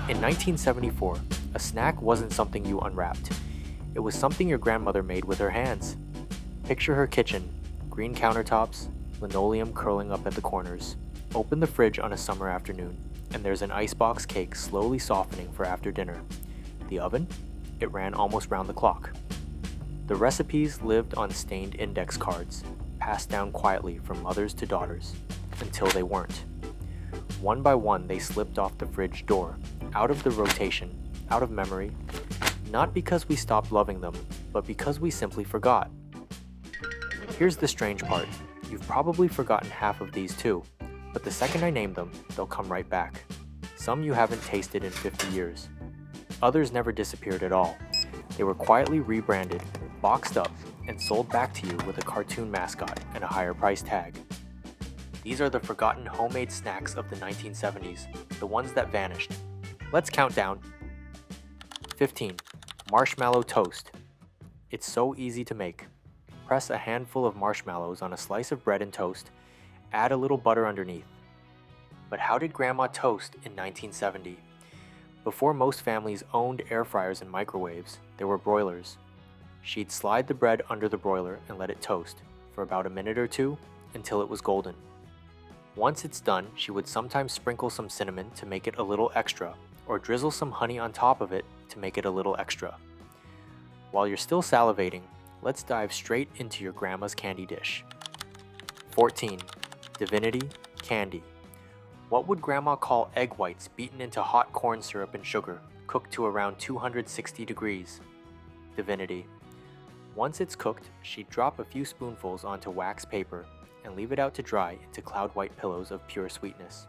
In 1974, a snack wasn't something you unwrapped. It was something your grandmother made with her hands. Picture her kitchen, green countertops, linoleum curling up at the corners. Open the fridge on a summer afternoon, and there's an icebox cake slowly softening for after dinner. The oven? It ran almost round the clock. The recipes lived on stained index cards, passed down quietly from mothers to daughters, until they weren't. One by one, they slipped off the fridge door, out of the rotation, out of memory, not because we stopped loving them, but because we simply forgot. Here's the strange part. You've probably forgotten half of these too, but the second I name them, they'll come right back. Some you haven't tasted in 50 years. Others never disappeared at all. They were quietly rebranded, boxed up, and sold back to you with a cartoon mascot and a higher price tag. These are the forgotten homemade snacks of the 1970s, the ones that vanished. Let's count down. 15. Marshmallow toast. It's so easy to make. Press a handful of marshmallows on a slice of bread and toast, add a little butter underneath. But how did Grandma toast in 1970? Before most families owned air fryers and microwaves, there were broilers. She'd slide the bread under the broiler and let it toast for about a minute or two until it was golden. Once it's done, she would sometimes sprinkle some cinnamon to make it a little extra, or drizzle some honey on top of it to make it a little extra. While you're still salivating, let's dive straight into your grandma's candy dish. 14. Divinity candy. What would Grandma call egg whites beaten into hot corn syrup and sugar, cooked to around 260 degrees? Divinity. Once it's cooked, she'd drop a few spoonfuls onto wax paper and leave it out to dry into cloud white pillows of pure sweetness.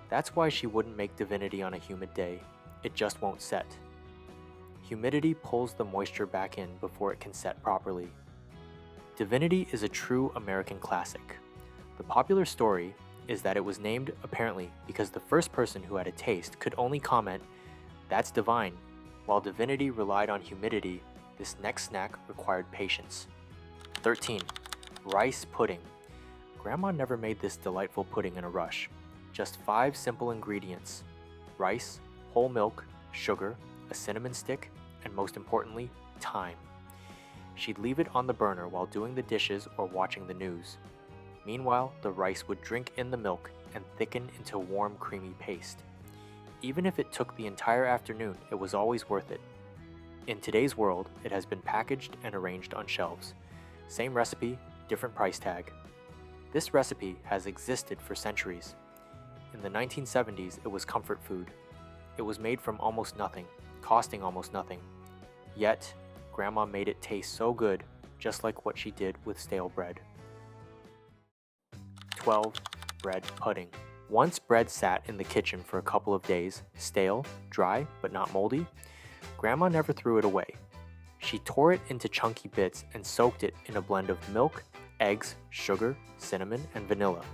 That's why she wouldn't make divinity on a humid day. It just won't set. Humidity pulls the moisture back in before it can set properly. Divinity is a true American classic. The popular story is that it was named apparently because the first person who had a taste could only comment, "That's divine." While divinity relied on humidity, this next snack required patience. 13. Rice pudding. Grandma never made this delightful pudding in a rush. Just 5 simple ingredients: rice, whole milk, sugar, a cinnamon stick, and most importantly, time. She'd leave it on the burner while doing the dishes or watching the news. Meanwhile, the rice would drink in the milk and thicken into warm, creamy paste. Even if it took the entire afternoon, it was always worth it. In today's world, it has been packaged and arranged on shelves. Same recipe, different price tag. This recipe has existed for centuries. In the 1970s, it was comfort food. It was made from almost nothing, costing almost nothing. Yet, Grandma made it taste so good, just like what she did with stale bread. 12. Bread pudding. Once bread sat in the kitchen for a couple of days, stale, dry, but not moldy, Grandma never threw it away. She tore it into chunky bits and soaked it in a blend of milk, eggs, sugar, cinnamon, and vanilla.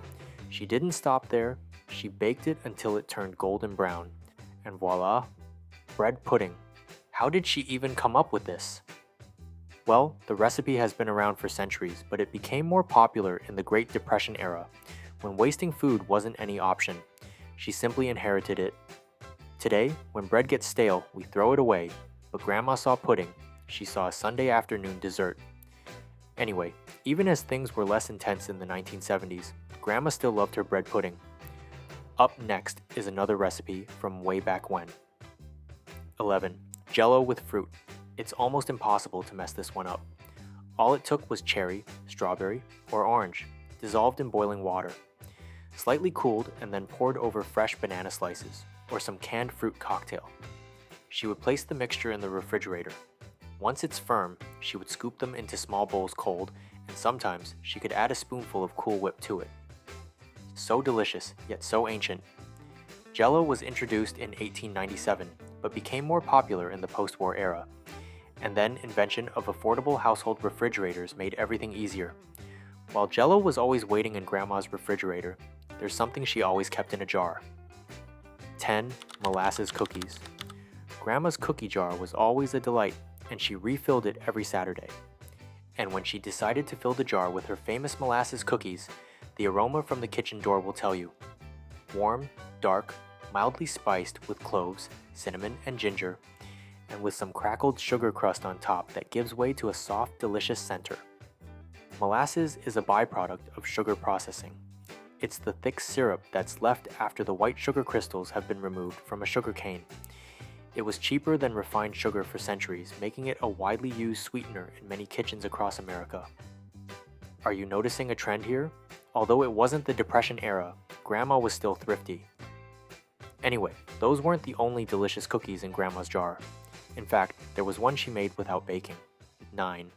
She didn't stop there. She baked it until it turned golden brown. And voila, bread pudding. How did she even come up with this? Well, the recipe has been around for centuries, but it became more popular in the Great Depression era, when wasting food wasn't any option. She simply inherited it. Today, when bread gets stale, we throw it away, but Grandma saw pudding. She saw a Sunday afternoon dessert. Anyway, even as things were less intense in the 1970s, Grandma still loved her bread pudding. Up next is another recipe from way back when. 11. Jell-O with fruit. It's almost impossible to mess this one up. All it took was cherry, strawberry, or orange, dissolved in boiling water, slightly cooled and then poured over fresh banana slices, or some canned fruit cocktail. She would place the mixture in the refrigerator. Once it's firm, she would scoop them into small bowls cold, and sometimes she could add a spoonful of Cool Whip to it. So delicious, yet so ancient. Jell-O was introduced in 1897, but became more popular in the post-war era. And then invention of affordable household refrigerators made everything easier. While Jell-O was always waiting in Grandma's refrigerator, there's something she always kept in a jar. 10. Molasses cookies. Grandma's cookie jar was always a delight, and she refilled it every Saturday. And when she decided to fill the jar with her famous molasses cookies, the aroma from the kitchen door will tell you. Warm, dark, mildly spiced with cloves, cinnamon, and ginger, and with some crackled sugar crust on top that gives way to a soft, delicious center. Molasses is a byproduct of sugar processing. It's the thick syrup that's left after the white sugar crystals have been removed from a sugar cane. It was cheaper than refined sugar for centuries, making it a widely used sweetener in many kitchens across America. Are you noticing a trend here? Although it wasn't the Depression era, Grandma was still thrifty. Anyway, those weren't the only delicious cookies in Grandma's jar. In fact, there was one she made without baking. 9.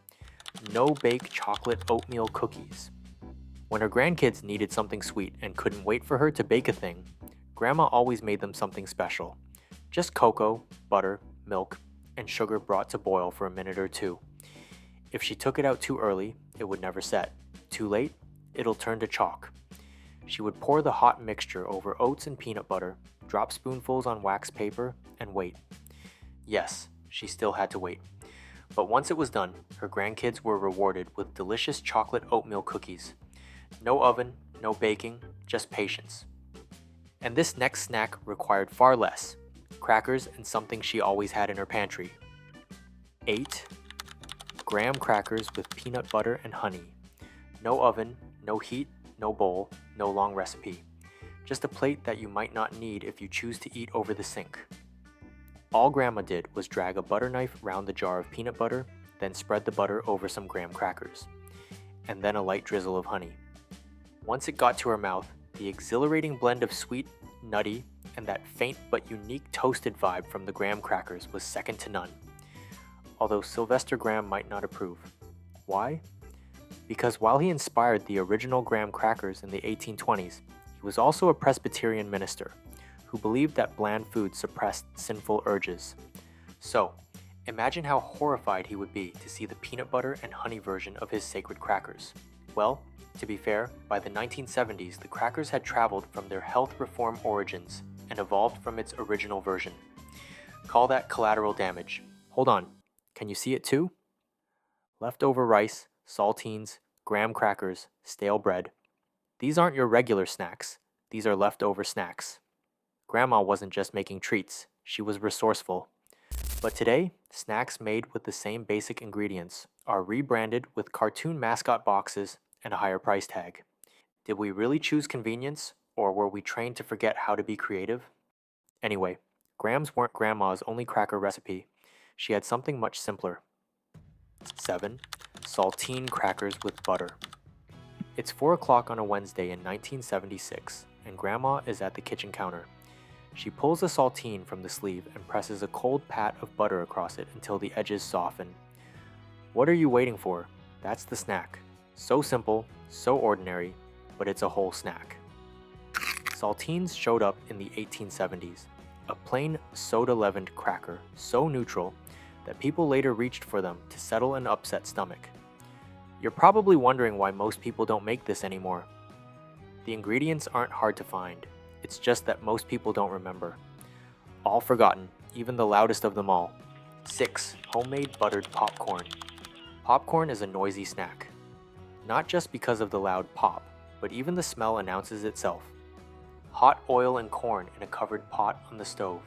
No-bake chocolate oatmeal cookies. When her grandkids needed something sweet and couldn't wait for her to bake a thing, Grandma always made them something special. Just cocoa, butter, milk, and sugar brought to boil for a minute or two. If she took it out too early, it would never set. Too late, it'll turn to chalk. She would pour the hot mixture over oats and peanut butter, drop spoonfuls on wax paper, and wait. Yes, she still had to wait. But once it was done, her grandkids were rewarded with delicious chocolate oatmeal cookies. No oven, no baking, just patience. And this next snack required far less: crackers and something she always had in her pantry. 8. Graham crackers with peanut butter and honey. No oven, no heat, no bowl, no long recipe. Just a plate that you might not need if you choose to eat over the sink. All Grandma did was drag a butter knife round the jar of peanut butter, then spread the butter over some graham crackers, and then a light drizzle of honey. Once it got to her mouth, the exhilarating blend of sweet, nutty, and that faint but unique toasted vibe from the graham crackers was second to none. Although Sylvester Graham might not approve. Why? Because while he inspired the original graham crackers in the 1820s, he was also a Presbyterian minister who believed that bland food suppressed sinful urges. So, imagine how horrified he would be to see the peanut butter and honey version of his sacred crackers. Well, to be fair, by the 1970s, the crackers had traveled from their health reform origins and evolved from its original version. Call that collateral damage. Hold on, can you see it too? Leftover rice, saltines, graham crackers, stale bread. These aren't your regular snacks, these are leftover snacks. Grandma wasn't just making treats, she was resourceful. But today, snacks made with the same basic ingredients are rebranded with cartoon mascot boxes and a higher price tag. Did we really choose convenience, or were we trained to forget how to be creative? Anyway, grahams weren't Grandma's only cracker recipe. She had something much simpler. 7. Saltine crackers with butter. It's 4 o'clock on a Wednesday in 1976, and Grandma is at the kitchen counter. She pulls a saltine from the sleeve and presses a cold pat of butter across it until the edges soften. What are you waiting for? That's the snack. So simple, so ordinary, but it's a whole snack. Saltines showed up in the 1870s, a plain soda-leavened cracker so neutral that people later reached for them to settle an upset stomach. You're probably wondering why most people don't make this anymore. The ingredients aren't hard to find. It's just that most people don't remember. All forgotten, even the loudest of them all. 6. Homemade buttered popcorn. Popcorn is a noisy snack. Not just because of the loud pop, but even the smell announces itself. Hot oil and corn in a covered pot on the stove.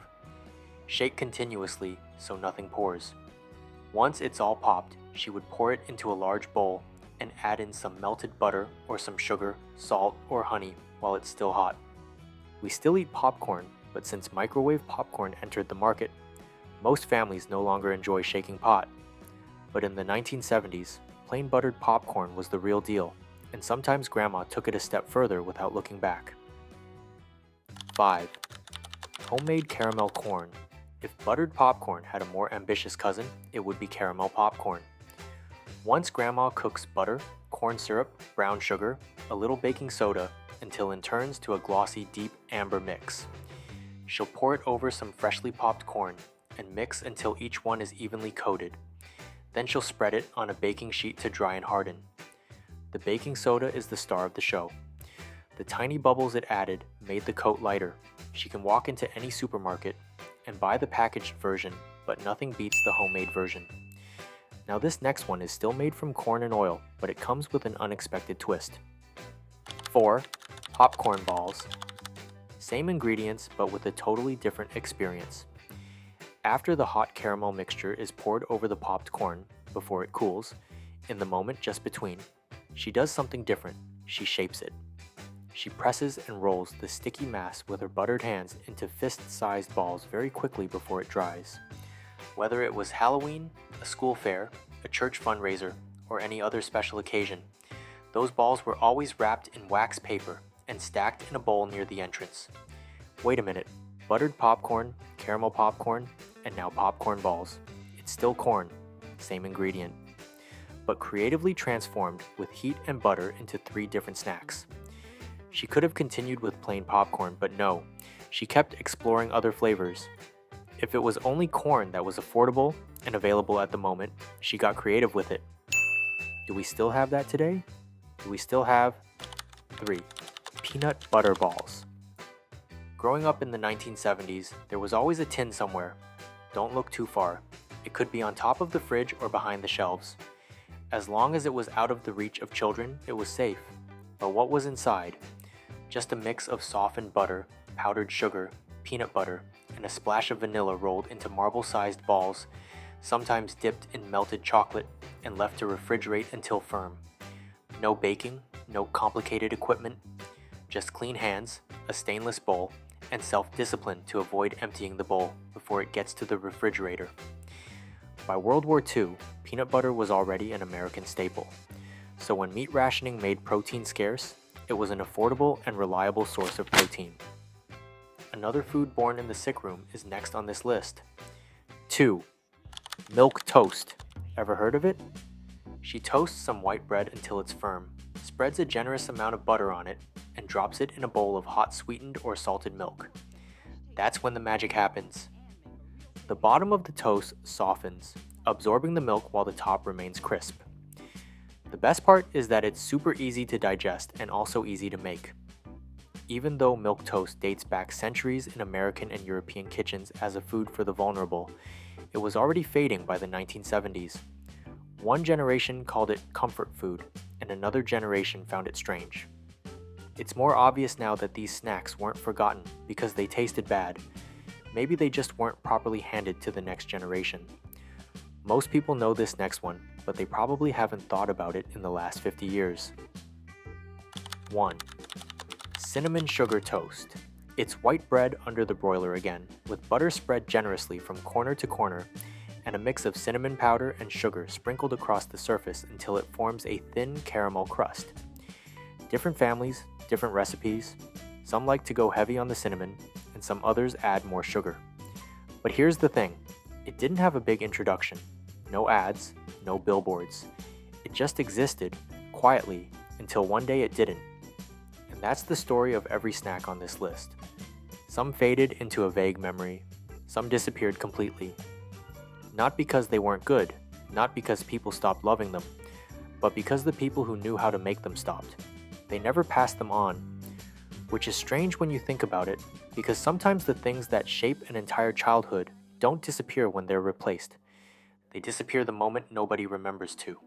Shake continuously so nothing pours. Once it's all popped, she would pour it into a large bowl and add in some melted butter or some sugar, salt, or honey while it's still hot. We still eat popcorn, but since microwave popcorn entered the market, most families no longer enjoy shaking pot. But in the 1970s, plain buttered popcorn was the real deal, and sometimes Grandma took it a step further without looking back. 5. Homemade caramel corn. If buttered popcorn had a more ambitious cousin, it would be caramel popcorn. Once Grandma cooks butter, corn syrup, brown sugar, a little baking soda, until it turns to a glossy, deep amber mix. She'll pour it over some freshly popped corn and mix until each one is evenly coated. Then she'll spread it on a baking sheet to dry and harden. The baking soda is the star of the show. The tiny bubbles it added made the coat lighter. She can walk into any supermarket and buy the packaged version, but nothing beats the homemade version. Now this next one is still made from corn and oil, but it comes with an unexpected twist. 4. Popcorn balls. Same ingredients, but with a totally different experience. After the hot caramel mixture is poured over the popped corn, before it cools, in the moment just between, she does something different. She shapes it. She presses and rolls the sticky mass with her buttered hands into fist-sized balls very quickly before it dries. Whether it was Halloween, a school fair, a church fundraiser, or any other special occasion, those balls were always wrapped in wax paper and stacked in a bowl near the entrance. Wait a minute, buttered popcorn, caramel popcorn, and now popcorn balls. It's still corn, same ingredient, but creatively transformed with heat and butter into 3 different snacks. She could have continued with plain popcorn, but no, she kept exploring other flavors. If it was only corn that was affordable and available at the moment, she got creative with it. Do we still have that today? Do we still have 3. Peanut butter balls. Growing up in the 1970s, there was always a tin somewhere. Don't look too far. It could be on top of the fridge or behind the shelves. As long as it was out of the reach of children, it was safe. But what was inside? Just a mix of softened butter, powdered sugar, peanut butter, and a splash of vanilla rolled into marble-sized balls, sometimes dipped in melted chocolate and left to refrigerate until firm. No baking, no complicated equipment, just clean hands, a stainless bowl, and self-discipline to avoid emptying the bowl before it gets to the refrigerator. By World War II, peanut butter was already an American staple, so when meat rationing made protein scarce, it was an affordable and reliable source of protein. Another food born in the sick room is next on this list. 2. Milk toast. Ever heard of it? She toasts some white bread until it's firm, spreads a generous amount of butter on it, and drops it in a bowl of hot sweetened or salted milk. That's when the magic happens. The bottom of the toast softens, absorbing the milk while the top remains crisp. The best part is that it's super easy to digest and also easy to make. Even though milk toast dates back centuries in American and European kitchens as a food for the vulnerable, it was already fading by the 1970s. One generation called it comfort food, and another generation found it strange. It's more obvious now that these snacks weren't forgotten because they tasted bad. Maybe they just weren't properly handed to the next generation. Most people know this next one, but they probably haven't thought about it in the last 50 years. 1. Cinnamon sugar toast. It's white bread under the broiler again, with butter spread generously from corner to corner, and a mix of cinnamon powder and sugar sprinkled across the surface until it forms a thin caramel crust. Different families, different recipes. Some like to go heavy on the cinnamon, and some others add more sugar. But here's the thing, it didn't have a big introduction. No ads, no billboards. It just existed, quietly, until one day it didn't. And that's the story of every snack on this list. Some faded into a vague memory, some disappeared completely. Not because they weren't good, not because people stopped loving them, but because the people who knew how to make them stopped. They never passed them on, which is strange when you think about it, because sometimes the things that shape an entire childhood don't disappear when they're replaced. They disappear the moment nobody remembers to.